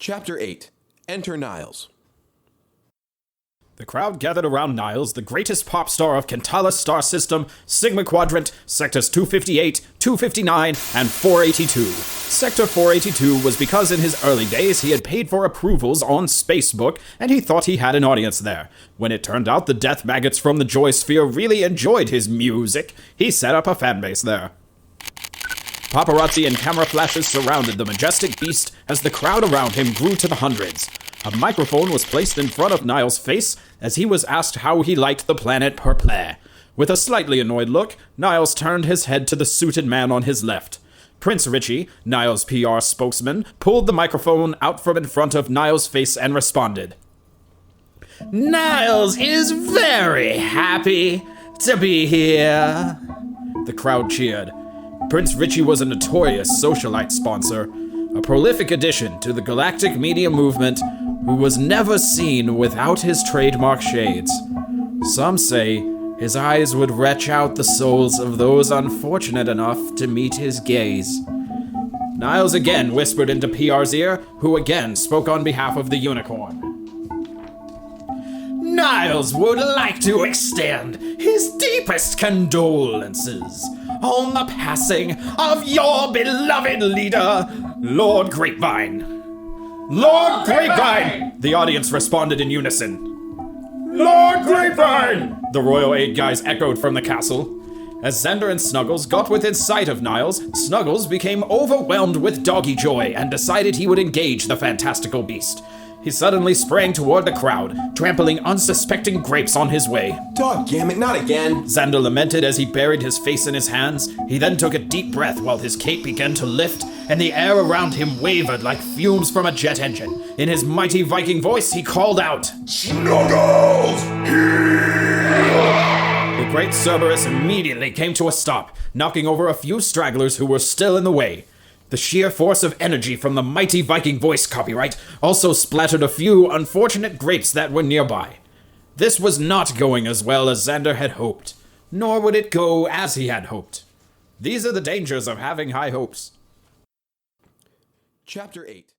Chapter 8. Enter Niles. The crowd gathered around Niles, the greatest pop star of Kentallis Star System, Sigma Quadrant, Sectors 258, 259, and 482. Sector 482 was because in his early days he had paid for approvals on SpaceBook, and he thought he had an audience there. When it turned out the Death Maggots from the Joy Sphere really enjoyed his music, he set up a fanbase there. Paparazzi and camera flashes surrounded the majestic beast as the crowd around him grew to the hundreds. A microphone was placed in front of Niles' face as he was asked how he liked the planet Purplehh. With a slightly annoyed look, Niles turned his head to the suited man on his left. Prince Richie, Niles PR spokesman, pulled the microphone out from in front of Niles' face and responded. Niles is very happy to be here. The crowd cheered. Prince Richie was a notorious socialite sponsor, a prolific addition to the galactic media movement who was never seen without his trademark shades. Some say his eyes would retch out the souls of those unfortunate enough to meet his gaze. Niles again whispered into PR's ear, who again spoke on behalf of the unicorn. Niles would like to extend his deepest condolences on the passing of your beloved leader, Lord Grapevine. Lord Grapevine! The audience responded in unison. Lord Grapevine! The royal aid guys echoed from the castle. As Xander and Snuggles got within sight of Niles, Snuggles became overwhelmed with doggy joy and decided he would engage the fantastical beast. He suddenly sprang toward the crowd, trampling unsuspecting grapes on his way. Doggammit, not again! Xander lamented as he buried his face in his hands. He then took a deep breath while his cape began to lift, and the air around him wavered like fumes from a jet engine. In his mighty Viking voice, he called out, Snuggles! The great Cerberus immediately came to a stop, knocking over a few stragglers who were still in the way. The sheer force of energy from the mighty Viking voice copyright also splattered a few unfortunate grapes that were nearby. This was not going as well as Xander had hoped, nor would it go as he had hoped. These are the dangers of having high hopes. Chapter 8.